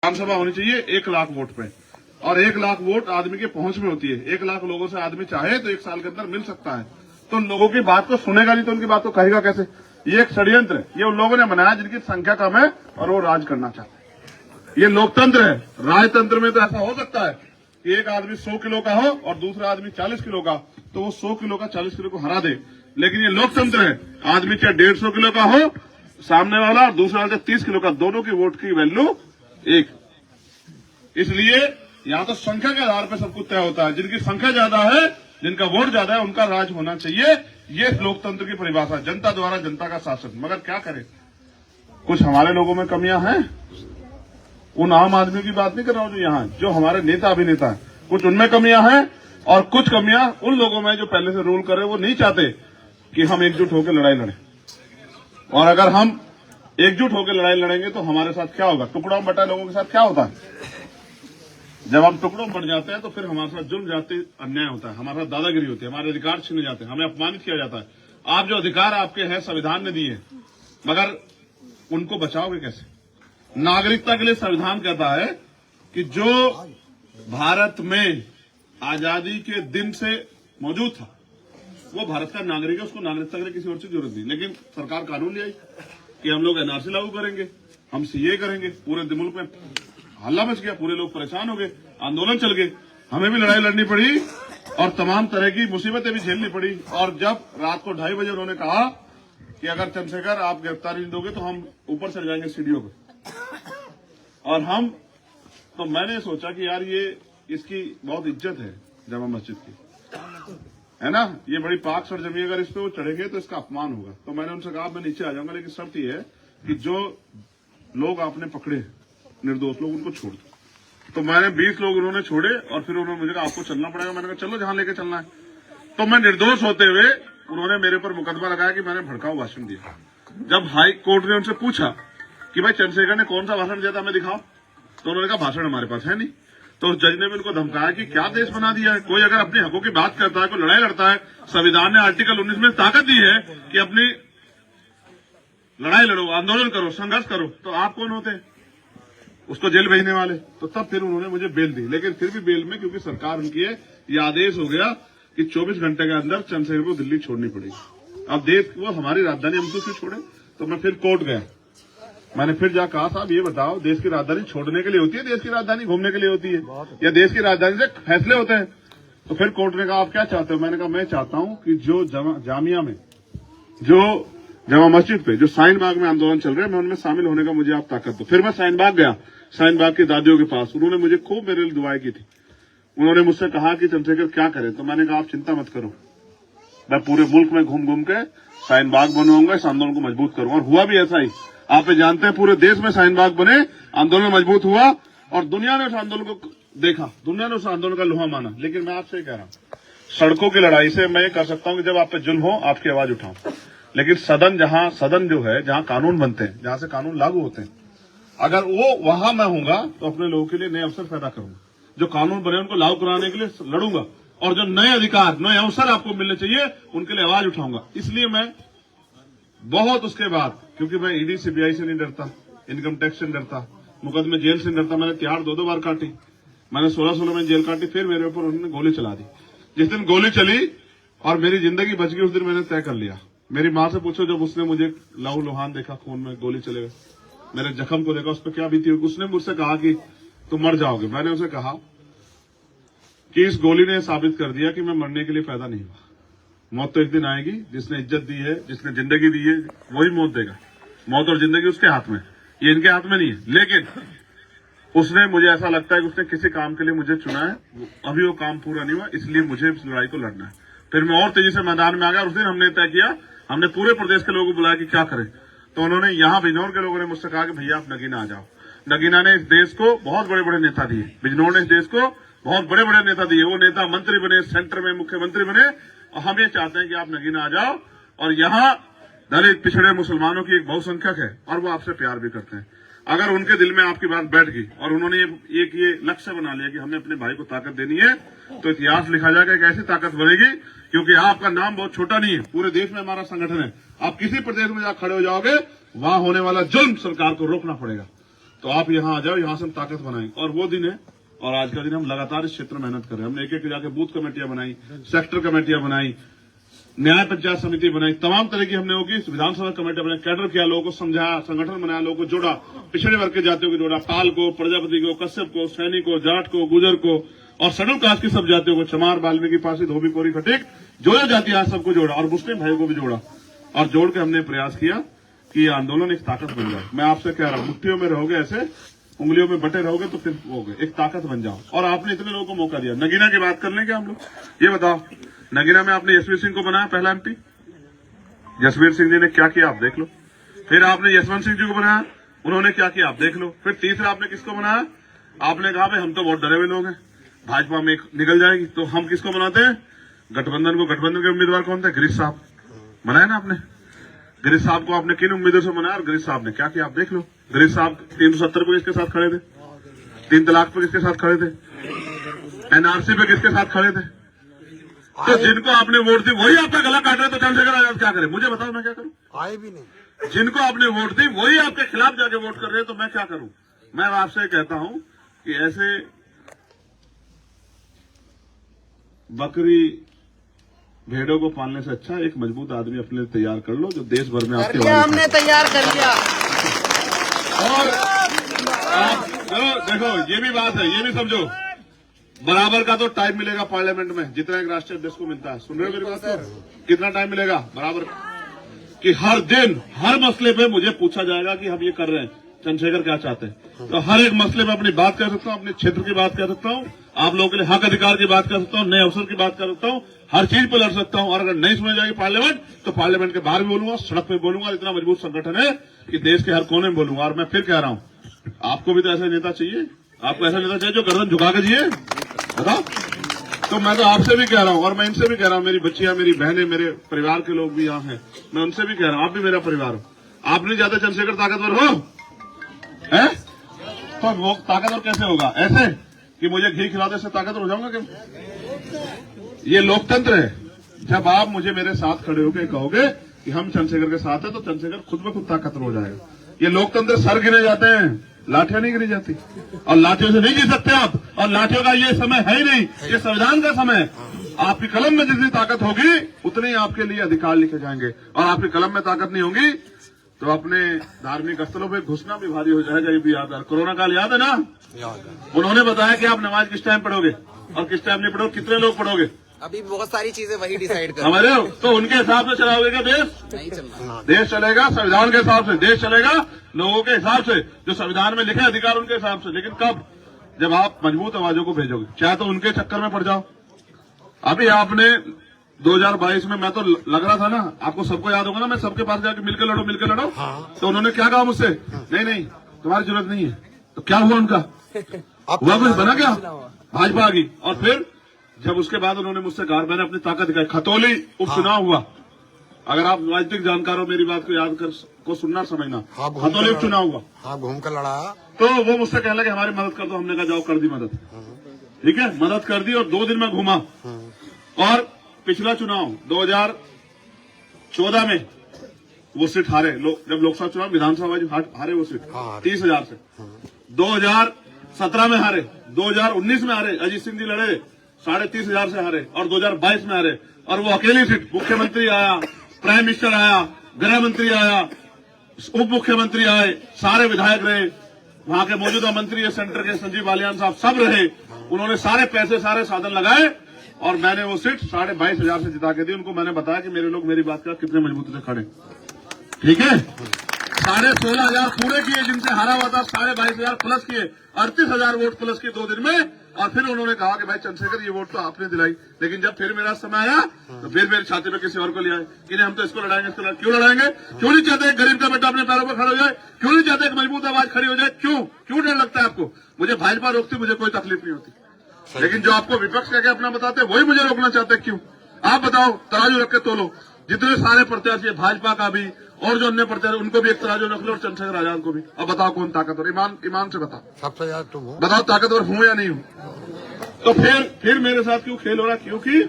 विधानसभा होनी चाहिए 1 लाख वोट पे, और 1 लाख वोट आदमी के पहुंच में होती है। 1 लाख लोगों से आदमी चाहे तो 1 साल के अंदर मिल सकता है, तो लोगों की बात को सुनेगा नहीं तो उनकी बात को कहेगा कैसे? ये एक षड्यंत्र है, ये उन लोगों ने बनाया जिनकी संख्या कम है और वो राज करना चाहते हैं। ये लोकतंत्र है। राजतंत्र में तो ऐसा हो सकता है कि एक आदमी 100 किलो का हो और दूसरा आदमी 40 किलो का, तो वो 100 किलो का 40 किलो को हरा दे। लेकिन ये लोकतंत्र है, आदमी चाहे 150 किलो का हो सामने वाला और दूसरा वाला 30 किलो का, दोनों की वोट की वैल्यू एक। इसलिए यहाँ तो संख्या के आधार पर सब कुछ तय होता है। जिनकी संख्या ज्यादा है, जिनका वोट ज्यादा है, उनका राज होना चाहिए। ये लोकतंत्र की परिभाषा, जनता द्वारा जनता का शासन। मगर क्या करें, कुछ हमारे लोगों में कमियां हैं। उन आम आदमी की बात नहीं कर रहा हूं जो यहाँ, जो हमारे नेता अभिनेता है, कुछ उनमें कमियां हैं और कुछ कमियां उन लोगों में जो पहले से रूल कर रहे, वो नहीं चाहते कि हम एकजुट होकर लड़ाई लड़ें। और अगर हम एकजुट होकर लड़ाई लड़ेंगे तो हमारे साथ क्या होगा? टुकड़ों में बटा लोगों के साथ क्या होता है? जब हम टुकड़ों में बढ़ जाते हैं तो फिर हमारे साथ जुल्म जाते अन्याय होता है, हमारे साथ दादागिरी होती है, हमारे अधिकार छीने जाते हैं, हमें अपमानित किया जाता है। आप जो अधिकार आपके हैं संविधान ने दिए, मगर उनको बचाओगे कैसे? नागरिकता के लिए संविधान कहता है कि जो भारत में आजादी के दिन से मौजूद था वो भारत का नागरिक है, उसको नागरिकता के लिए किसी और से जरूरत नहीं। लेकिन सरकार कानून ले आई कि हम लोग एनआरसी लागू करेंगे, हम सीए करेंगे। पूरे मुल्क में हल्ला मच गया, पूरे लोग परेशान हो गए, आंदोलन चल गए, हमें भी लड़ाई लड़नी पड़ी और तमाम तरह की मुसीबतें भी झेलनी पड़ी। और जब रात को 2:30 बजे उन्होंने कहा कि अगर चंद्रशेखर आप गिरफ्तारी नहीं दोगे तो हम ऊपर चढ़ जाएंगे सीढ़ियों पे, और हम तो मैंने सोचा कि यार ये इसकी बहुत इज्जत है जामा मस्जिद की, है ना, ये बड़ी पाक सरजमी, अगर इस पे वो चढ़ेंगे तो इसका अपमान होगा। तो मैंने उनसे कहा मैं नीचे आ जाऊंगा, लेकिन शर्त ये है कि जो लोग आपने पकड़े निर्दोष लोग, उनको छोड़ दो। तो मैंने 20 लोग उन्होंने छोड़े और फिर उन्होंने मुझे कहा आपको चलना पड़ेगा। मैंने कहा चलो जहां लेके चलना है। तो मैं निर्दोष होते हुए उन्होंने मेरे पर मुकदमा लगाया कि मैंने भड़काऊ भाषण दिया। जब हाई कोर्ट ने उनसे पूछा कि भाई चंद्रशेखर ने कौन सा भाषण दिया था, हमें दिखाओ, तो उन्होंने कहा भाषण हमारे पास है नहीं। तो उस जज ने भी उनको धमकाया कि क्या देश बना दिया है, कोई अगर अपने हकों की बात करता है, कोई लड़ाई लड़ता है, संविधान ने आर्टिकल 19 में ताकत दी है कि अपनी लड़ाई लड़ो, आंदोलन करो, संघर्ष करो, तो आप कौन होते हैं उसको जेल भेजने वाले? तो तब फिर उन्होंने मुझे बेल दी। लेकिन फिर भी बेल में, क्योंकि सरकार उनकी है, ये आदेश हो गया कि 24 घंटे के अंदर चंद्रशेखर को दिल्ली छोड़नी पड़ेगी। अब देश वो हमारी राजधानी, हम तो क्यों छोड़े? तो मैं फिर कोर्ट गया। मैंने फिर जा कहा साहब ये बताओ, देश की राजधानी छोड़ने के लिए होती है, देश की राजधानी घूमने के लिए होती है, या देश की राजधानी से फैसले होते हैं? तो फिर कोर्ट ने कहा आप क्या चाहते हो? मैंने कहा मैं चाहता हूं कि जो जामिया में, जो जामा मस्जिद पे जो शाहीन बाग में आंदोलन चल रहे हैं, मैं उनमें शामिल होने का मुझे आप ताकत दो। फिर मैं शाहीन बाग गया, शाहीन बाग की दादियों के पास। उन्होंने मुझे खूब मेरे लिए दुआएं की थी। उन्होंने मुझसे कहा कि चंद्रशेखर क्या करें? तो मैंने कहा आप चिंता मत करो, मैं पूरे मुल्क में घूम घूम के शाहीन बाग बनवाऊंगा, इस आंदोलन को मजबूत करूंगा। और हुआ भी ऐसा ही। आप जानते हैं पूरे देश में शाहीन बाग बने, आंदोलन मजबूत हुआ और दुनिया ने उस आंदोलन को देखा, दुनिया ने उस आंदोलन का लोहा माना। लेकिन मैं आपसे कह रहा हूं, सड़कों की लड़ाई से मैं ये कर सकता हूं कि जब आप पे जुल्म हो आपकी आवाज उठाऊं, लेकिन सदन जो है, जहां कानून बनते हैं, जहां से कानून लागू होते हैं, अगर वो वहां मैं हूंगा तो अपने लोगों के लिए नए अवसर पैदा करूंगा। जो कानून बने उनको लागू कराने के लिए लड़ूंगा, और जो नए अधिकार, नए अवसर आपको मिलने चाहिए, उनके लिए आवाज उठाऊंगा। इसलिए मैं बहुत उसके बाद, क्योंकि मैं ईडी सीबीआई से नहीं डरता, इनकम टैक्स से नहीं डरता, मुकदमे जेल से नहीं डरता। मैंने तिहाड़ 2 बार काटी, मैंने 16 में जेल काटी, फिर मेरे ऊपर उन्होंने गोली चला दी। जिस दिन गोली चली और मेरी जिंदगी बच गई, उस दिन मैंने तय कर लिया। मेरी मां से पूछो, जब उसने मुझे लहू लुहान देखा, खून में गोली चले गए, मेरे जख्म को देखा, उस पर क्या बीती होगी। उसने मुझसे कहा कि तुम मर जाओगे। मैंने उसे कहा कि इस गोली ने साबित कर दिया कि मैं मरने के लिए पैदा नहीं हुआ। मौत तो एक दिन आएगी। जिसने इज्जत दी है, जिसने जिंदगी दी है, वही मौत देगा। मौत और जिंदगी उसके हाथ में, ये इनके हाथ में नहीं है। लेकिन उसने, मुझे ऐसा लगता है कि उसने किसी काम के लिए मुझे चुना है, अभी वो काम पूरा नहीं हुआ, इसलिए मुझे इस लड़ाई को लड़ना है। फिर मैं और तेजी से मैदान में आ गया। उस दिन हमने तय किया, हमने पूरे प्रदेश के लोगों को बुलाया कि क्या करें। तो उन्होंने, यहाँ बिजनौर के लोगों ने मुझसे कहा कि भैया आप नगीना आ जाओ। नगीना ने इस देश को बहुत बड़े बड़े नेता दिए, बिजनौर ने इस देश को बहुत बड़े बड़े नेता दिए। वो नेता मंत्री बने, सेंटर में मुख्यमंत्री बने, और हम ये चाहते हैं कि आप नगीना आ जाओ। और यहाँ दलित, पिछड़े, मुसलमानों की एक बहुसंख्यक है और वो आपसे प्यार भी करते हैं। अगर उनके दिल में आपकी बात बैठ गई और उन्होंने ये लक्ष्य बना लिया कि हमें अपने भाई को ताकत देनी है, तो इतिहास लिखा जाएगा। एक ऐसी ताकत बनेगी, क्योंकि आपका नाम बहुत छोटा नहीं है, पूरे देश में हमारा संगठन है। आप किसी प्रदेश में जहां खड़े हो जाओगे, वहां होने वाला जुल्म सरकार को रोकना पड़ेगा। तो तो आप यहाँ आ जाओ, यहाँ से हम ताकत बनाएंगे। और वो दिन है और आज का दिन हम लगातार इस क्षेत्र में मेहनत कर रहे हैं। हमने एक एक जाके बूथ कमेटियां बनाई, सेक्टर कमेटियां बनाई, न्याय पंचायत समिति बनाई, तमाम तरह की हमने होगी विधानसभा कमेटी बनाई, कैडर किया, लोगों को समझाया, संगठन बनाया, लोगों को जोड़ा, पिछड़े वर्ग के जातियों को जोड़ा, पाल को, प्रजापति को, कश्यप को, सैनी को, जाट को, गुजर को और शेड्यूल कास्ट की सब जातियों को, चमार, वाल्मीकि, पासी, धोबी, कोरी, खटीक, जो जातियां सबको जोड़ा और मुस्लिम भाइयों को भी जोड़ा और जोड़ के हमने प्रयास किया कि ये आंदोलन एक ताकत बन जाए। मैं आपसे कह रहा हूं, मुट्ठियों में रहोगे ऐसे, उंगलियों में बटे रहोगे तो फिर होगे, एक ताकत बन जाओ। और आपने इतने लोगों को मौका दिया। नगीना की बात कर लें क्या हम लोग? ये बताओ, नगीना में आपने यशवीर सिंह को बनाया पहला एमपी। जसवीर सिंह जी ने क्या किया आप देख लो। फिर आपने यशवंत सिंह जी को बनाया, उन्होंने क्या किया आप देख लो। फिर तीसरा आपने किसको बनाया? आपने कहा भाई हम तो बहुत डरे हुए लोग हैं, भाजपा में निकल जाएगी, तो हम किसको बनाते हैं? गठबंधन को। गठबंधन के उम्मीदवार कौन थे? गिरीश साहब बनाया ना आपने। गिरीश साहब को आपने किन उम्मीदों से बनाया और गिरीश साहब ने क्या किया आप देख लो। गिरीश साहब 370 पे किसके साथ खड़े थे? 3 तलाक पे किसके साथ खड़े थे? एनआरसी पे किसके साथ खड़े थे? तो जिनको आपने वोट दी वही आपका गला काट रहे, तो चंद्रशेखर आजाद क्या करे? मुझे बताओ मैं क्या करूं? आए भी नहीं। जिनको आपने वोट दी वही आपके खिलाफ जाके वोट कर रहे हैं, तो मैं क्या करूं? मैं आपसे कहता हूं कि ऐसे बकरी भेड़ों को पालने से अच्छा एक मजबूत आदमी अपने लिए तैयार कर लो जो देश भर में आपके हमने तैयार कर लिया। और आप देखो ये भी बात है, ये भी समझो, बराबर का तो टाइम मिलेगा पार्लियामेंट में जितना एक राष्ट्रीय अध्यक्ष को मिलता है। सुन रहे हो मेरी बात? कितना टाइम मिलेगा बराबर? कि हर दिन हर मसले पे मुझे पूछा जाएगा कि हम ये कर रहे हैं, चंद्रशेखर क्या चाहते हैं। तो हर एक मसले में अपनी बात कह सकता हूँ, अपने क्षेत्र की बात कह सकता हूँ, आप लोगों के लिए हक अधिकार की बात कर सकता हूँ, नए अवसर की बात कर सकता हूँ, हर चीज पर लड़ सकता हूँ। और अगर नहीं सुनी जाएगी पार्लियामेंट तो पार्लियामेंट के बाहर भी बोलूंगा, सड़क पे बोलूंगा। इतना मजबूत संगठन है कि देश के हर कोने में बोलूंगा। और मैं फिर कह रहा हूँ, आपको भी तो ऐसा नेता चाहिए, आपको ऐसा नेता चाहिए जो गर्दन झुका के जिए, बताओ। तो मैं तो आपसे भी कह रहा हूँ और मैं इनसे भी कह रहा हूँ, मेरी बच्चियां, मेरी बहनें, मेरे परिवार के लोग भी यहाँ हैं, मैं उनसे भी कह रहा हूँ, आप भी मेरा परिवार हो। आप नहीं चाहते चंद्रशेखर ताकतवर हो? है? तो वो ताकतवर कैसे होगा? ऐसे कि मुझे घी खिलाने से ताकतवर हो जाऊंगा क्या? ये लोकतंत्र है। जब आप मुझे मेरे साथ खड़े होकर कहोगे कि हम चंद्रशेखर के साथ हैं, तो चंद्रशेखर खुद ब खुद ताकतवर हो जाएगा। ये लोकतंत्र सर गिरे जाते हैं, लाठियां नहीं गिरी जाती। और लाठियों से नहीं गिर सकते आप, और लाठियों का ये समय है ही नहीं, ये संविधान का समय है। आपकी कलम में जितनी ताकत होगी उतने ही आपके लिए अधिकार लिखे जाएंगे। और आपकी कलम में ताकत नहीं होगी तो अपने धार्मिक स्थलों पे घुसना भी भारी हो जाएगा। ये भी याद है, कोरोना काल याद है ना? उन्होंने बताया कि आप नमाज किस टाइम पढ़ोगे और किस टाइम नहीं पढ़ोगे, कितने लोग पढ़ोगे। अभी बहुत सारी चीजें वही डिसाइड कर हमारे तो उनके हिसाब से चलाओगे क्या देश? नहीं चलना। देश चलेगा संविधान के हिसाब से, देश चलेगा लोगों के हिसाब से, जो संविधान में लिखे अधिकार उनके हिसाब से। लेकिन कब? जब आप मजबूत आवाजों को भेजोगे, चाहे तो उनके चक्कर में पड़ जाओ। अभी आपने 2022 में, मैं तो लग रहा था ना, आपको सबको याद होगा ना, मैं सबके पास जाके मिलकर लड़ो। तो उन्होंने क्या कहा मुझसे? नहीं तुम्हारी जरूरत नहीं है। तो क्या हुआ उनका? हुआ कुछ बना क्या? भाजपा आ गई। और फिर जब उसके बाद उन्होंने मुझसे कहा, मैंने अपनी ताकत दिखाई। खतौली उपचुनाव हुआ, अगर आप राजनीतिक जानकार हो मेरी बात को याद कर को सुनना समझना। खतौली उपचुनाव हुआ, हाँ, घूम कर लड़ा। तो वो मुझसे कहने लगे हमारी मदद कर दो। हमने कहा जाओ, कर दी मदद, ठीक है, मदद कर दी। और 2 दिन में घूमा। और पिछला चुनाव 2014 में वो सीट हारे, जब लोकसभा चुनाव विधानसभा हारे वो सीट 30,000 से। 2017 में हारे, 2019 में हारे, अजीत सिंह जी लड़े 30,500 से हारे, और 2022 में हारे। और वो अकेली सीट, मुख्यमंत्री आया, प्राइम मिनिस्टर आया, गृह मंत्री आया, उप मुख्यमंत्री आए, सारे विधायक रहे, वहां के मौजूदा मंत्री है सेंटर के संजीव बालियान साहब, सब रहे। उन्होंने सारे पैसे, सारे साधन लगाए और मैंने वो सीट 22,500 से जिता के दी। उनको मैंने बताया कि मेरे लोग मेरी बात का कितने मजबूती से खड़े, ठीक है। 16,500 पूरे किए, जिनसे हारा हुआ था 22,500 प्लस किए, 38,000 वोट प्लस किए 2 दिन में। और फिर उन्होंने कहा कि भाई चंद्रशेखर ये वोट तो आपने दिलाई। लेकिन जब फिर मेरा समय आया तो फिर मेरे छाती पे किसी और को ले आए कि नहीं हम तो इसको लड़ाएंगे, इसको क्यों लड़ाएंगे? क्यों नहीं चाहते गरीब का बेटा अपने पैरों पर खड़ा हो जाए? क्यों नहीं चाहते एक मजबूत आवाज खड़ी हो जाए? क्यों डर लगता है आपको? मुझे भाजपा रोकती, मुझे कोई तकलीफ नहीं होती, लेकिन जो आपको विपक्ष कहकर अपना बताते वही मुझे रोकना चाहते। क्यों? आप बताओ, तराजू रख के तोलो। जितने सारे प्रत्याशी, भाजपा का भी और जो अन्य प्रत्याशी, उनको भी एक तराजू रख लो, और चंद्रशेखर आजाद को भी। अब बताओ कौन ताकतवर? ईमान से बताओ, सबसे ज्यादा तुम हो। बताओ ताकतवर हूं या नहीं हूं? तो फिर मेरे साथ क्यों खेल हो रहा? क्योंकि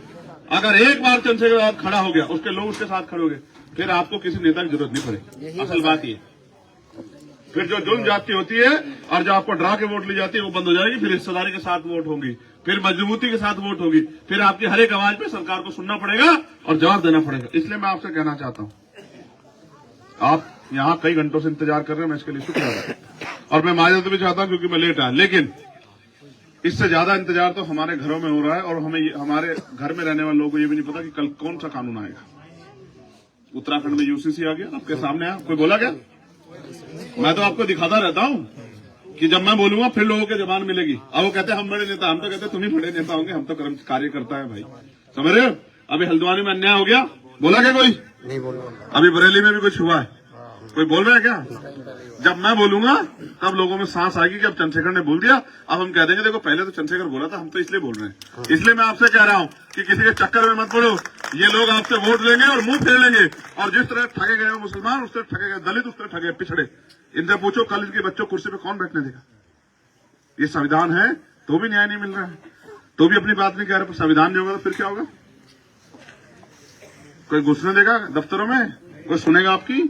अगर एक बार चंद्रशेखर आजाद खड़ा हो गया, उसके लोग उसके साथ खड़े हो गए, फिर आपको किसी नेता की जरूरत नहीं पड़ेगी। असल बात ये, फिर जो जुल्म जाती होती है और जो आपको डरा के वोट ली जाती है वो बंद हो जाएगी। फिर हिस्सेदारी के साथ वोट होगी, फिर मजबूती के साथ वोट होगी, फिर आपकी हर एक आवाज पे सरकार को सुनना पड़ेगा और जवाब देना पड़ेगा। इसलिए मैं आपसे कहना चाहता हूं, आप यहाँ कई घंटों से इंतजार कर रहे हैं, मैं इसके लिए शुक्रिया और मैं माजरत भी चाहता हूं क्योंकि मैं लेट आया, लेकिन इससे ज्यादा इंतजार तो हमारे घरों में हो रहा है और हमें हमारे घर में रहने वाले लोगों को ये भी नहीं पता कि कल कौन सा कानून आएगा। उत्तराखंड में यूसीसी आ गया, आपके सामने आया, कोई बोला क्या? मैं तो आपको दिखाता रहता हूं कि जब मैं बोलूंगा फिर लोगों के जबान मिलेगी। अब वो कहते हैं हम बड़े नेता, हम तो कहते हैं तुम ही बड़े नेता होंगे, हम तो कार्य करता है भाई, समझ रहे हो? अभी हल्द्वानी में अन्याय हो गया, बोला क्या कोई? नहीं बोल रहा। अभी बरेली में भी कुछ हुआ है, कोई बोल रहा है क्या? जब मैं बोलूंगा तब लोगों में सांस आएगी कि अब चंद्रशेखर ने बोल दिया, अब हम कह देंगे देखो पहले तो चंद्रशेखर बोला था, हम तो इसलिए बोल रहे हैं। इसलिए मैं आपसे कह रहा हूं कि किसी के चक्कर में मत पड़ो। ये लोग आपसे वोट लेंगे और मुंह फेर लेंगे, और जिस तरह ठगे गए हो मुसलमान उस तरह ठगे गए दलित, उस तरह ठगे पिछड़े। इनसे पूछो कल इनके बच्चों कुर्सी पे कौन बैठने देगा? ये संविधान है तो भी न्याय नहीं मिल रहा है, तो भी अपनी बात नहीं कह रहे। संविधान नहीं होगा तो फिर क्या होगा? कोई घुसने देगा दफ्तरों में? कोई सुनेगा आपकी?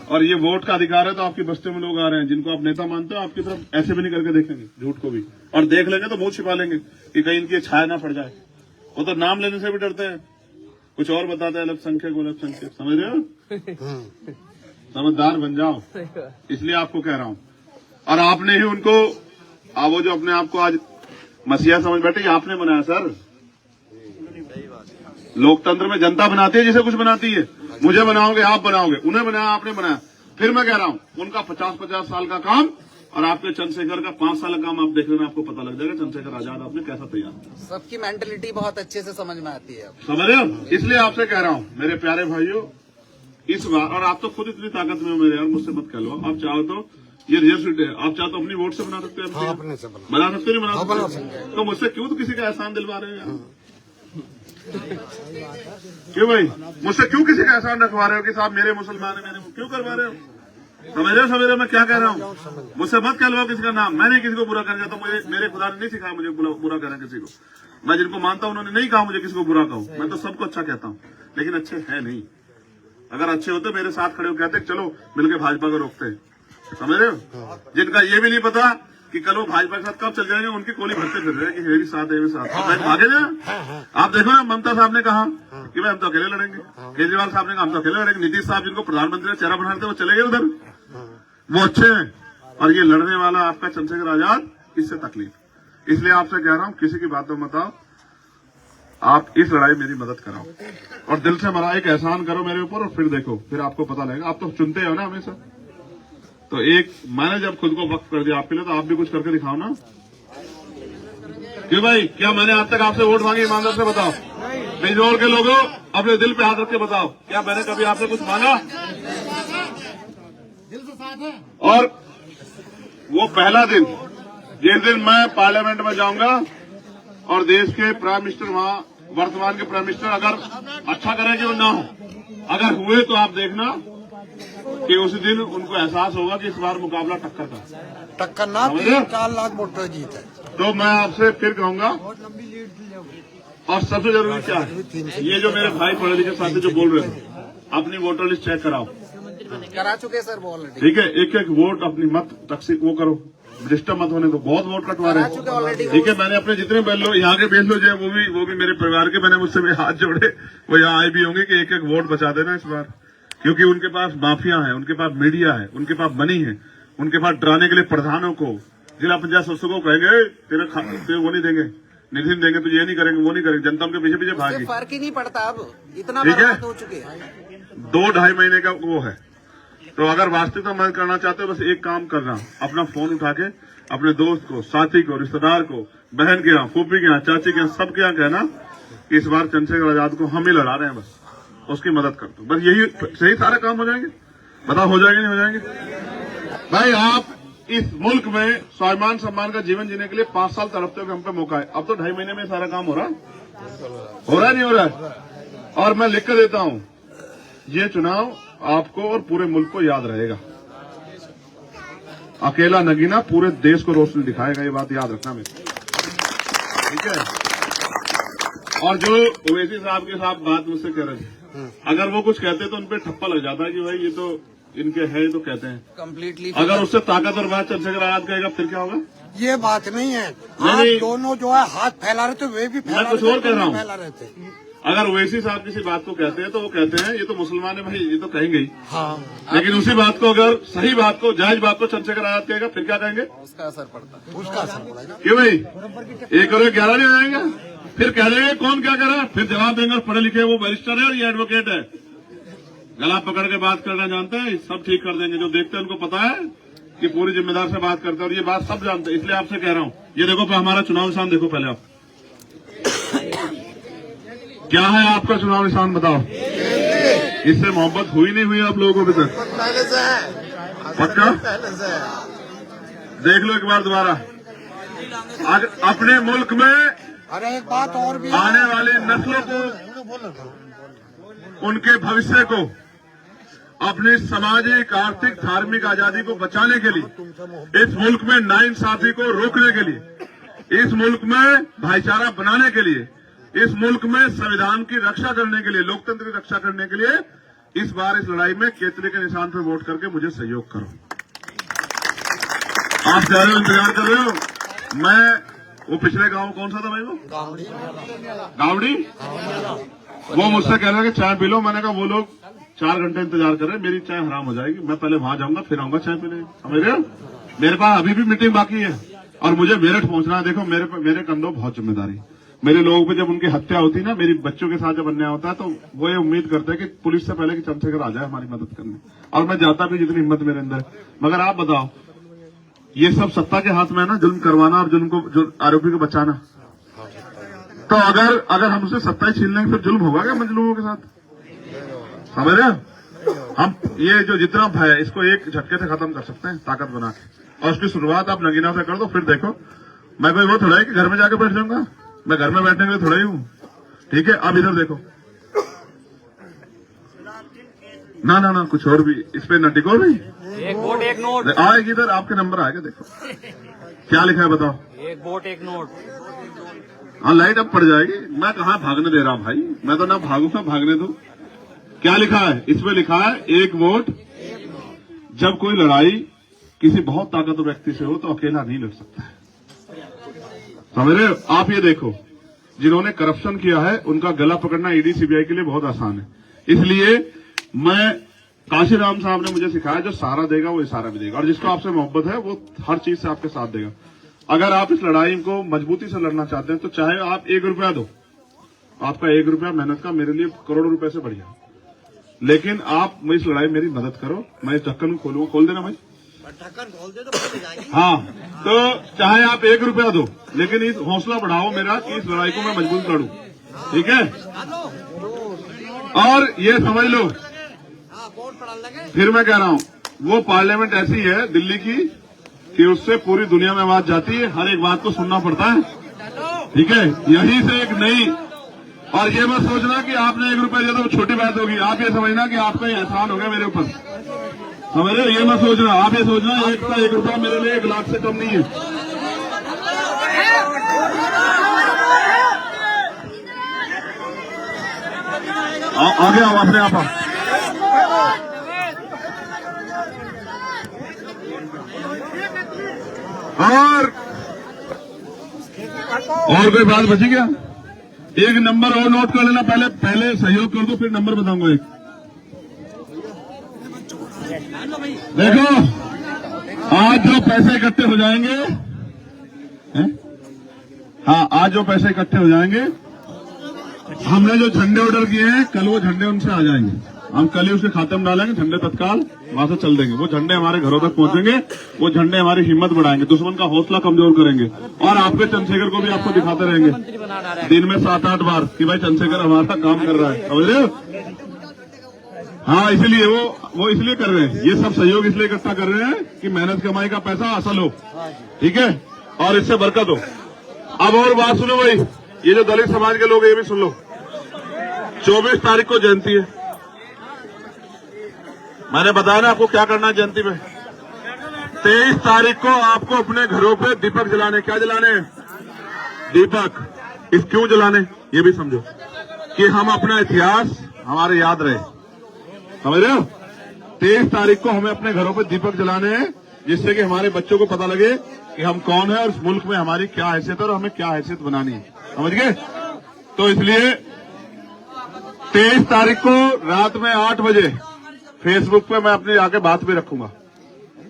और ये वोट का अधिकार है तो आपकी बस्ती में लोग आ रहे हैं जिनको आप नेता मानते हो, आपकी तरफ ऐसे भी नहीं करके देखेंगे, झूठ को भी, और देख लेंगे तो मुंह छिपा लेंगे कि कहीं इनकी छाया ना पड़ जाए। वो तो नाम लेने से भी डरते हैं, कुछ और बताते हैं, अल्पसंख्यक, समझ रहे हो? समझदार बन जाओ, इसलिए आपको कह रहा हूं। और आपने ही उनको वो जो अपने आप को आज मसीहा समझ बैठे, ये आपने बनाया सर। लोकतंत्र में जनता बनाती है जिसे कुछ बनाती है। मुझे बनाओगे, आप बनाओगे, उन्हें बनाया, आपने बनाया। फिर मैं कह रहा हूं उनका 50-50 साल का काम और आपके चंद्रशेखर का 5 साल का काम आप देख लेना, आपको पता लग जाएगा चंद्रशेखर आजाद आपने कैसा तैयार किया। सबकी मेंटलिटी बहुत अच्छे से समझ में आती है, समझ रहे हो? इसलिए आपसे कह रहा हूं मेरे प्यारे भाइयों, इस बार, और आप तो खुद इतनी ताकत में हो मेरे यार, मुझसे मत कह लो। आप चाहो तो ये रिजल्ट है, आप चाहो तो अपनी वोट से बना सकते हैं, अपने से बना सकते नहीं बना सकते, तो मुझसे क्यों तो किसी का एहसान दिलवा रहे हो यार? क्यों भाई मुझसे क्यों किसी का एहसान रखवा रहे हो कि साहब मेरे मुसलमान है, मेरे क्यों करवा रहे हो? समझ रहे हो सवेरे मैं क्या कह रहा हूँ? मुझसे मत कहलवाओ किसी का नाम, मैंने किसी को बुरा कर जाता, मेरे खुदा ने नहीं सिखाया मुझे बुरा करना किसी को। मैं जिनको मानता हूं उन्होंने नहीं कहा मुझे किसी को बुरा कहूं, मैं तो सबको अच्छा कहता हूं, लेकिन अच्छे है नहीं। अगर अच्छे होते मेरे साथ खड़े हो कहते चलो मिलकर भाजपा को रोकते हैं, समझ रहे हो? जिनका ये भी नहीं पता कि कल वो भाजपा के साथ कब चल जाएंगे, उनकी कोली भरते फिर रहे हैं कि ये भी साथ है, ये भी साथ। अब भागे जाए। आप देखो ना, ममता साहब ने कहा कि भाई हम तो अकेले लड़ेंगे, केजरीवाल साहब ने कहा हम तो अकेले लड़ेंगे, नीतीश साहब जिनको प्रधानमंत्री का चेहरा बना रहे थे वो चले गए उधर, वो अच्छे हैं। और ये लड़ने वाला आपका चंद्रशेखर आजाद, इससे तकलीफ। इसलिए आपसे कह रहा हूं किसी की बातों मत आओ, आप इस लड़ाई मेरी मदद कराओ और दिल से मेरा एक एहसान करो मेरे ऊपर, और फिर देखो, फिर आपको पता लगेगा। आप तो चुनते हो ना हमेशा, तो एक मैंने जब खुद को वक्त कर दिया आपके लिए, तो आप भी कुछ करके दिखाओ ना। क्यों भाई, क्या मैंने आज तक आपसे वोट मांगी? ईमानदार से बताओ, बिजनौर के लोगों अपने दिल पे हाथ रख के बताओ, क्या मैंने कभी आपसे कुछ मांगा? और वो पहला दिन जिस दिन मैं पार्लियामेंट में जाऊंगा और देश के प्राइम मिनिस्टर, वहां वर्तमान के प्राइम मिनिस्टर अगर अच्छा करेंगे और ना हो, अगर हुए तो आप देखना कि उस दिन उनको एहसास होगा कि इस बार मुकाबला टक्कर का। टक्कर ना 4 लाख वोटर जीत है। तो मैं आपसे फिर कहूंगा, और सबसे जरूरी क्या है, ये जो मेरे भाई पढ़े लिखे साथी जो बोल रहे थे, अपनी वोटर लिस्ट चेक कराओ। करा चुके सर वो ऑलरेडी। ठीक है, एक एक वोट अपनी मत तकसीम वो करो, रजिस्टर मत होने दो, बहुत वोट कटवा रहे हैं। ठीक है, मैंने अपने जितने बैल लो यहाँ के बेच लो जो वो भी मेरे परिवार के, मैंने मुझसे हाथ जोड़े, वो यहाँ आए भी होंगे कि एक एक वोट बचा देना इस बार, क्योंकि उनके पास माफिया है, उनके पास मीडिया है, उनके पास मनी है, उनके पास डराने के लिए प्रधानों को, जिला पंचायत सदस्यों को कहेंगे तेरे वो नहीं देंगे, निधि देंगे, तो ये नहीं करेंगे, वो नहीं करेंगे, जनता उनके पीछे पीछे भागी। फर्क ही नहीं पड़ता अब, इतना ठीक है, हो चुके हैं। 2-2.5 महीने का वो है। तो अगर वास्तविकता मदद करना चाहते हो, बस एक काम करना, अपना फोन उठा के अपने दोस्त को, साथी को, रिश्तेदार को, बहन के यहाँ, फूफी के यहाँ, चाची के यहाँ, सबके यहाँ कहना कि इस बार चंद्रशेखर आजाद को हम ही लड़ा रहे हैं, बस उसकी मदद कर दो। बस यही सही सारे काम हो जाएंगे। बताओ हो जाएंगे नहीं हो जाएंगे? भाई आप इस मुल्क में स्वाभिमान सम्मान का जीवन जीने के लिए 5 साल तड़पते हो कि हम पे मौका है, अब तो 2.5 महीने में सारा काम हो रहा नहीं हो रहा? और मैं लिख कर देता हूं, ये चुनाव आपको और पूरे मुल्क को याद रहेगा। अकेला नगीना पूरे देश को रोशनी दिखाएगा, ये बात याद रखना मेरे, ठीक है? और जो ओवैसी साहब के साथ बात मुझसे कह रहे थे, अगर वो कुछ कहते तो उनपे ठप्पा लग जाता है कि भाई ये तो इनके हैं तो कहते हैं। कम्प्लीटली अगर उससे ताकतवर बात चंद्रशेखर आजाद कहेगा फिर क्या होगा? ये बात नहीं है। नहीं। आप दोनों जो है हाथ फैला रहे थे, वे भी मैं कुछ और कह रहा हूँ। फैला रहे थे। अगर वैसी साहब किसी बात को कहते हैं तो वो कहते हैं ये तो मुसलमान है भाई, ये तो कहेंगे ही। हाँ, लेकिन उसी बात को अगर सही बात को जायज बात को चंद्रशेखर आजाद कहेगा फिर क्या कहेंगे? उसका असर पड़ता है, उसका असर पड़ेगा। क्यों भाई? 1 और 1 11 नहीं आएगा? फिर कह देंगे कौन क्या करा, फिर जवाब देंगे पढ़े लिखे वो बैरिस्टर है और ये एडवोकेट है, गला पकड़ के बात करना जानते हैं, सब ठीक कर देंगे। जो देखते हैं उनको पता है कि पूरी जिम्मेदार से बात करते हैं और ये बात सब जानते हैं। इसलिए आपसे कह रहा हूँ, ये देखो हमारा चुनाव निशान देखो पहले आप, क्या है आपका चुनाव निशान बताओ। इससे मोहब्बत हुई नहीं हुई आप लोगों को अभी तक? पहले से है, पक्का? पहले से है। देख लो एक बार दोबारा। अपने मुल्क में अरे एक बात और भी आने वाली नस्लों को, उनके भविष्य को, अपनी सामाजिक आर्थिक धार्मिक आजादी को बचाने के लिए, इस मुल्क में नाइंसाफी को रोकने के लिए, इस मुल्क में भाईचारा बनाने के लिए, इस मुल्क में संविधान की रक्षा करने के लिए, लोकतंत्र की रक्षा करने के लिए इस बार इस लड़ाई में केतली के निशान पर वोट करके मुझे सहयोग करो। आप कह रहे हो इंतजार कर रहे हो, मैं वो पिछले गांव कौन सा था भाई, वो गावड़ी, वो मुझसे कह रहे हैं कि चाय पी लो। मैंने कहा वो लोग 4 घंटे इंतजार कर रहे हैं, मेरी चाय हराम हो जाएगी, मैं पहले वहां जाऊंगा फिर आऊंगा चाय पीने। समझ रहे हो? मेरे पास अभी भी मीटिंग बाकी है और मुझे मेरठ पहुंचना है। देखो मेरे कंधों बहुत जिम्मेदारी। मेरे लोगों पे जब उनकी हत्या होती है ना, मेरी बच्चों के साथ जब अन्याय होता है, तो वो ये उम्मीद करते हैं कि पुलिस से पहले कि चंद्रशेखर आ जाए हमारी मदद करने, और मैं जाता भी जितनी हिम्मत मेरे अंदर। मगर आप बताओ, ये सब सत्ता के हाथ में है ना, जुल्म करवाना और जुल्म को, जो आरोपी को बचाना। तो अगर हम उसे सत्ता ही छीन लेंगे फिर जुल्म होगा क्या मजलूमों के साथ? समझ रहे हो? हम ये जो जितना भय है इसको एक झटके से खत्म कर सकते हैं ताकत बना के, और उसकी शुरुआत आप नगीना से कर दो। फिर देखो, मैं कोई वो थोड़ा है कि घर में जाके बैठ जाऊंगा, मैं घर में बैठने के लिए थोड़ा ही हूँ। ठीक है, अब इधर देखो, ना कुछ और भी इस पे न टिको भाई। एक वोट एक नोट आएगी इधर, आपके नंबर आएगा। देखो क्या लिखा है बताओ। एक वोट एक नोट। हाँ, लाइट अब पड़ जाएगी। मैं कहाँ भागने दे रहा भाई, मैं तो ना भागूंगा, भागने दो। क्या लिखा है इसमें? लिखा है 1 वोट। जब कोई लड़ाई किसी बहुत ताकतवर व्यक्ति से हो तो अकेला नहीं लड़ सकता है। समझ रहे हो? आप ये देखो, जिन्होंने करप्शन किया है उनका गला पकड़ना ईडी सीबीआई के लिए बहुत आसान है। इसलिए मैं, काशीराम साहब ने मुझे सिखाया, जो सारा देगा वो इशारा भी देगा, और जिसको आपसे मोहब्बत है वो हर चीज से आपके साथ देगा। अगर आप इस लड़ाई को मजबूती से लड़ना चाहते हैं तो चाहे आप 1 रुपया दो, आपका 1 रुपया मेहनत का मेरे लिए करोड़ों रुपए से बढ़िया। लेकिन आप इस लड़ाई में मेरी मदद करो। मैं इस ढक्कन को खोलूंगा, खोल देना भाई, ढक्कन खोल दे तो हाँ। तो चाहे आप 1 रुपया दो, लेकिन इस हौसला बढ़ाओ मेरा कि इस लड़ाई को मैं मजबूत लड़ूं। ठीक है? और ये समझ लो, फिर मैं कह रहा हूं, वो पार्लियामेंट ऐसी है दिल्ली की कि उससे पूरी दुनिया में आवाज जाती है, हर एक बात को सुनना पड़ता है। ठीक है? यहीं से एक नई, और ये मत सोचना कि आपने 1 रुपया दिया तो छोटी बात होगी। आप ये समझना कि आपका एहसान हो गया मेरे ऊपर। समझ रहे हो? ये मत सोचना, आप ये सोचना 1 रुपया मेरे लिए 1 लाख से कम नहीं है। आगे आओ, अपने आप आओ। और कोई बात बची क्या? एक नंबर और नोट कर लेना, पहले सहयोग कर दो, फिर नंबर बताऊंगा एक। देखो, आज जो पैसे इकट्ठे हो जाएंगे, हाँ, आज जो पैसे इकट्ठे हो जाएंगे, हमने जो झंडे ऑर्डर किए हैं, कल वो झंडे उनसे आ जाएंगे। हम कल ही उसके खाते में डालेंगे झंडे, तत्काल वहां से चल देंगे। वो झंडे हमारे घरों तक पहुंचेंगे, वो झंडे हमारी हिम्मत बढ़ाएंगे, दुश्मन का हौसला कमजोर करेंगे, और आपके चंद्रशेखर को भी आपको दिखाते रहेंगे दिन में 7-8 बार कि भाई चंद्रशेखर हमारा काम कर रहा है। समझ रहे हो? हाँ, इसलिए वो इसलिए कर रहे हैं, ये सब सहयोग इसलिए इकट्ठा कर रहे हैं कि मेहनत कमाई का पैसा असल हो। ठीक है? और इससे बरकत हो। अब और बात सुनो भाई, ये जो दलित समाज के लोग हैं ये भी सुन लो। 24 तारीख को जयंती है। मैंने बताया ना आपको क्या करना है जयंती में। 23 तारीख को आपको अपने घरों पे दीपक जलाने। क्या जलाने? दीपक। इस क्यों जलाने ये भी समझो, कि हम अपना इतिहास हमारे याद रहे। समझ रहे हो? 23 तारीख को हमें अपने घरों पर दीपक जलाने हैं, जिससे कि हमारे बच्चों को पता लगे कि हम कौन है और इस मुल्क में हमारी क्या हैसियत है और हमें क्या हैसियत बनानी है। समझ गए? तो इसलिए 23 तारीख को रात में 8 बजे फेसबुक पे मैं अपनी आके बात भी रखूंगा।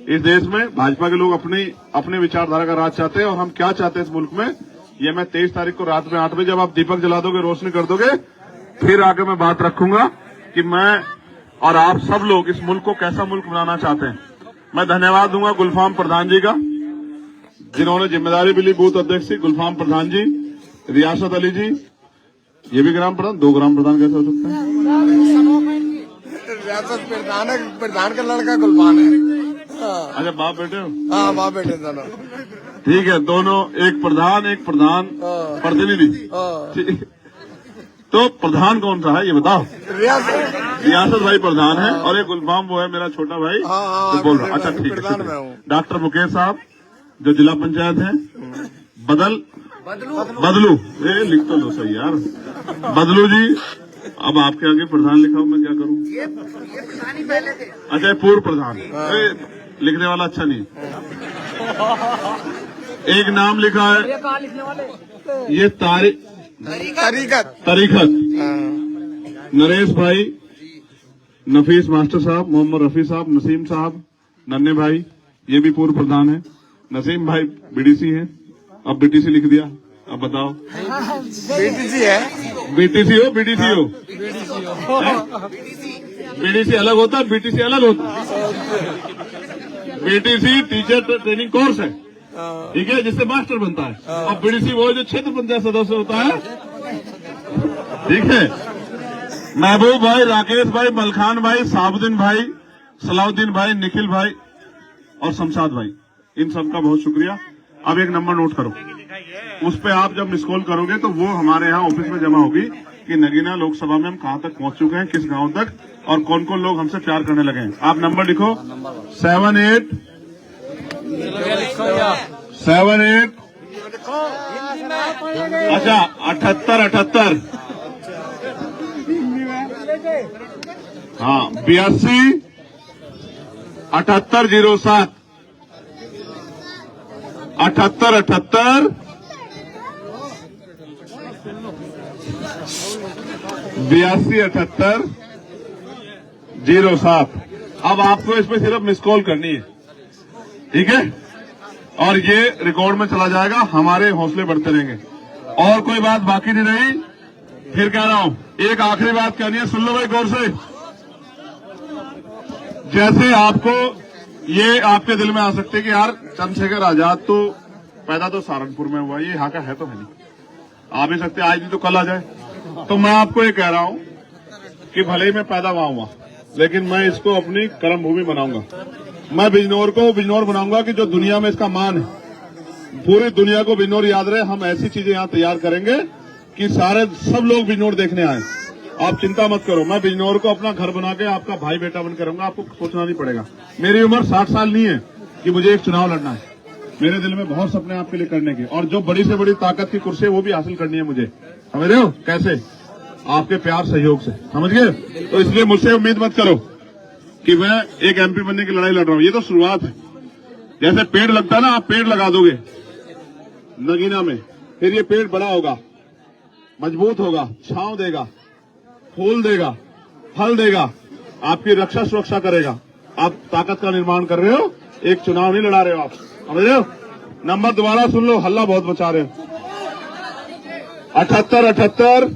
इस देश में भाजपा के लोग अपनी विचारधारा का राज चाहते हैं और हम क्या चाहते हैं इस मुल्क में, ये मैं 23 तारीख को रात में 8 बजे जब आप दीपक जला दोगे, रोशनी कर दोगे, फिर आके मैं बात रखूंगा कि मैं और आप सब लोग इस मुल्क को कैसा मुल्क बनाना चाहते हैं। मैं धन्यवाद दूंगा गुलफाम प्रधान जी का, जिन्होंने जिम्मेदारी भी ली, बूथ अध्यक्ष जी गुलफाम प्रधान जी, रियासत अली जी, ये भी ग्राम प्रधान, 2 ग्राम प्रधान कैसे हो सकते हैं? रियासत प्रधान का लड़का गुलफान है। अच्छा, बाप बेटे हो? हाँ, बाप बेटे दोनों। ठीक है, दोनों, एक प्रधान प्रतिनिधि। ठीक। तो प्रधान कौन सा है ये बताओ? रियासत भाई प्रधान है और ये गुलफाम वो है मेरा छोटा भाई जो बोल रहा। अच्छा, ठीक है। डॉक्टर मुकेश साहब जो जिला पंचायत है, बदलू, ये लिख तो लो सही यार, बदलू जी। अब आपके आगे प्रधान लिखा हूं, मैं क्या करूं? ये प्रधान ही पहले थे। अच्छा, पूर्व प्रधान। लिखने वाला अच्छा नहीं। एक नाम लिखा है, ये तरीकत नरेश भाई, नफीस मास्टर साहब, मोहम्मद रफी साहब, नसीम साहब, नन्हे भाई, ये भी पूर्व प्रधान है। नसीम भाई बीडीसी है, अब बीटीसी लिख दिया। अब बताओ, बीटीसी है, बीटीसी हो बीडीसी हो? बीडीसी अलग होता है, बीटीसी अलग होता है। बीटीसी टीचर ट्रेनिंग कोर्स है, ठीक है, जिससे मास्टर बनता है। और बीडीसी वो जो क्षेत्र पंचायत सदस्य होता है, ठीक है। महबूब भाई, राकेश भाई, मलखान भाई, साबुद्दीन भाई, सलाउद्दीन भाई, निखिल भाई और शमशाद भाई, इन सबका बहुत शुक्रिया। अब एक नंबर नोट करो, उस पे आप जब मिस कॉल करोगे तो वो हमारे यहाँ ऑफिस में जमा होगी कि नगीना लोकसभा में हम कहाँ तक पहुंच चुके हैं, किस गांव तक, और कौन कौन लोग हमसे प्यार करने लगे हैं। आप नंबर लिखो 78 अच्छा 78 हाँ 82 7807 78 827807। अब आपको इसमें सिर्फ मिस कॉल करनी है, ठीक है, और ये रिकॉर्ड में चला जाएगा, हमारे हौसले बढ़ते रहेंगे। और कोई बात बाकी नहीं रही, फिर कह रहा हूं, एक आखिरी बात कहनी है, सुन लो भाई गौर से। जैसे आपको ये आपके दिल में आ सकते कि यार चंद्रशेखर आजाद तो पैदा तो सहारनपुर में हुआ, ये यहाँ का है तो है नहीं, आ भी सकते, आज नहीं तो कल आ जाए। तो मैं आपको ये कह रहा हूं कि भले ही मैं पैदा वहां हुआ, लेकिन मैं इसको अपनी कर्म भूमि बनाऊंगा। मैं बिजनौर को बिजनौर बनाऊंगा कि जो दुनिया में इसका मान है, पूरी दुनिया को बिजनौर याद रहे। हम ऐसी चीजें यहाँ तैयार करेंगे कि सब लोग बिजनौर देखने आए। आप चिंता मत करो, मैं बिजनौर को अपना घर बना के आपका भाई बेटा बनकर रहूंगा, आपको सोचना नहीं पड़ेगा। मेरी उम्र 60 साल नहीं है कि मुझे एक चुनाव लड़ना है। मेरे दिल में बहुत सपने आपके लिए करने के, और जो बड़ी से बड़ी ताकत की कुर्सी है वो भी हासिल करनी है मुझे। समझ रहे हो कैसे? आपके प्यार सहयोग से, समझ गए? तो इसलिए मुझसे उम्मीद मत करो कि मैं एक एमपी बनने की लड़ाई लड़ रहा हूं, ये तो शुरुआत है। जैसे पेड़ लगता है ना, आप पेड़ लगा दोगे नगीना में, फिर ये पेड़ बड़ा होगा, मजबूत होगा, छांव देगा, फूल देगा, फल देगा, आपकी रक्षा सुरक्षा करेगा। आप ताकत का निर्माण कर रहे हो, एक चुनाव नहीं लड़ा रहे हो आप, समझ रहे हो? नंबर दोबारा सुन लो, हल्ला बहुत बचा रहे हो। 78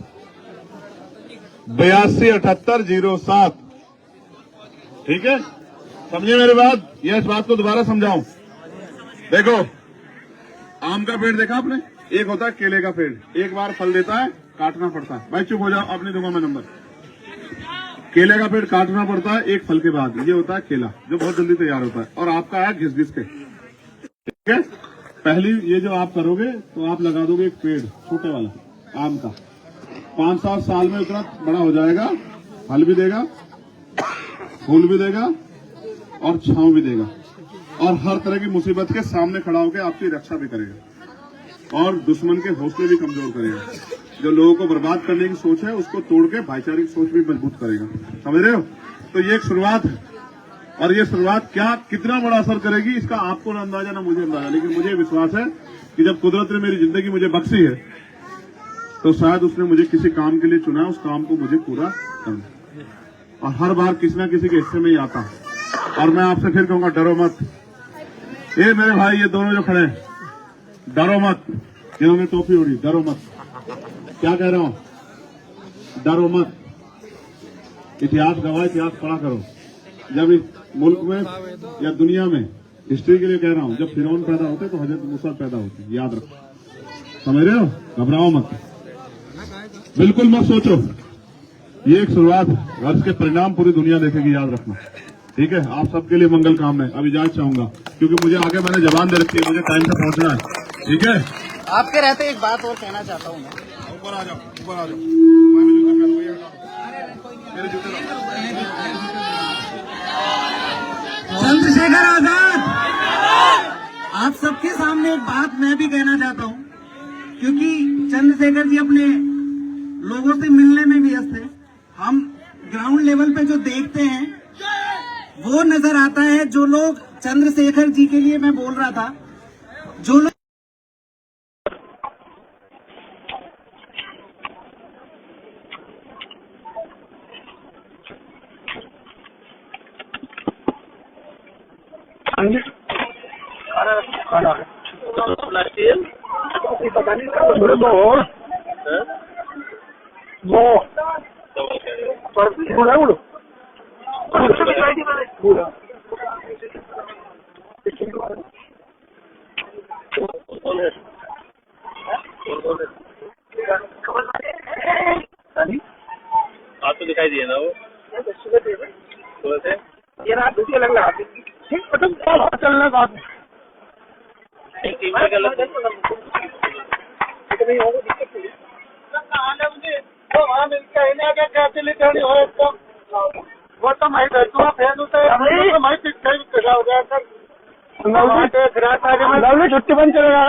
82 78 07, ठीक है? समझिए मेरी बात, यह इस बात को दोबारा समझाऊं। देखो, आम का पेड़ देखा आपने, एक होता है केले का पेड़, एक बार फल देता है, काटना पड़ता है। भाई चुप हो जाओ, अपने दूंगा मैं नंबर। केले का पेड़ काटना पड़ता है एक फल के बाद, ये होता है केला जो बहुत जल्दी तैयार होता है, और आपका है घिस घिस के, ठीक है? पहली ये जो आप करोगे तो आप लगा दोगे एक पेड़ छोटे वाला आम का, 5-7 साल में उतना बड़ा हो जाएगा, फल भी देगा, फूल भी देगा और छांव भी देगा, और हर तरह की मुसीबत के सामने खड़ा होकर आपकी रक्षा भी करेगा, और दुश्मन के हौसले भी कमजोर करेगा। जो लोगों को बर्बाद करने की सोच है उसको तोड़ के भाईचारे की सोच भी मजबूत करेगा। समझ रहे हो? तो ये एक शुरुआत है, और ये शुरुआत क्या कितना बड़ा असर करेगी इसका आपको ना अंदाजा ना मुझे अंदाजा, लेकिन मुझे विश्वास है कि जब कुदरत ने मेरी जिंदगी मुझे बख्शी है तो शायद उसने मुझे किसी काम के लिए चुना है, उस काम को मुझे पूरा करना। और हर बार किसी ना किसी के हिस्से में ही आता है। और मैं आपसे फिर कहूंगा, डरो मत। ये मेरे भाई, ये दोनों जो खड़े हैं, डरो मत। जिन्होंने टोपी उड़ी, डरो मत। क्या कह रहा हूं? डरो मत। इतिहास गवाह, इतिहास पढ़ा करो। जब इस मुल्क में या दुनिया में, हिस्ट्री के लिए कह रहा हूं, जब फिरौन पैदा होते तो हजरत मूसा पैदा होते। याद रखो, समझ रहे हो? घबराओ मत, बिल्कुल मत सोचो। ये एक शुरुआत है और इसके परिणाम पूरी दुनिया देखेगी, याद रखना। ठीक है, आप सबके लिए मंगल कामना है। अब इजाजत चाहूंगा क्योंकि मुझे आगे मैंने जबान दे रखी है, मुझे टाइम से पहुंचना है। ठीक है, आपके रहते एक बात और कहना चाहता हूँ मैं। ऊपर आ जाओ, ऊपर आ जाओ। मैं भी जूते पहनूंगा, ये हटाओ। मेरे जूते लाओ। चंद्रशेखर आजाद, आप सबके सामने एक बात मैं भी कहना चाहता हूँ, क्योंकि चंद्रशेखर जी अपने लोगों से मिलने में व्यस्त है। हम ग्राउंड लेवल पे जो देखते हैं वो नजर आता है। जो लोग चंद्रशेखर जी के लिए मैं बोल रहा था, जो लोग आपको दिखाई दिए ना वो सुबह से ये रात दूसरी अलग लगा दी। ठीक, मतलब क्या चलना बात एक टीम में गलत नहीं होगा, दिक्कत नहीं है। तो वहाँ मिलकर इन्हें क्या क्या चली करनी हो तो वो तो मैं दर्शुआ फैन होता है, मैं पिछले हो गया सर। छुट्टी बंद चलेगा।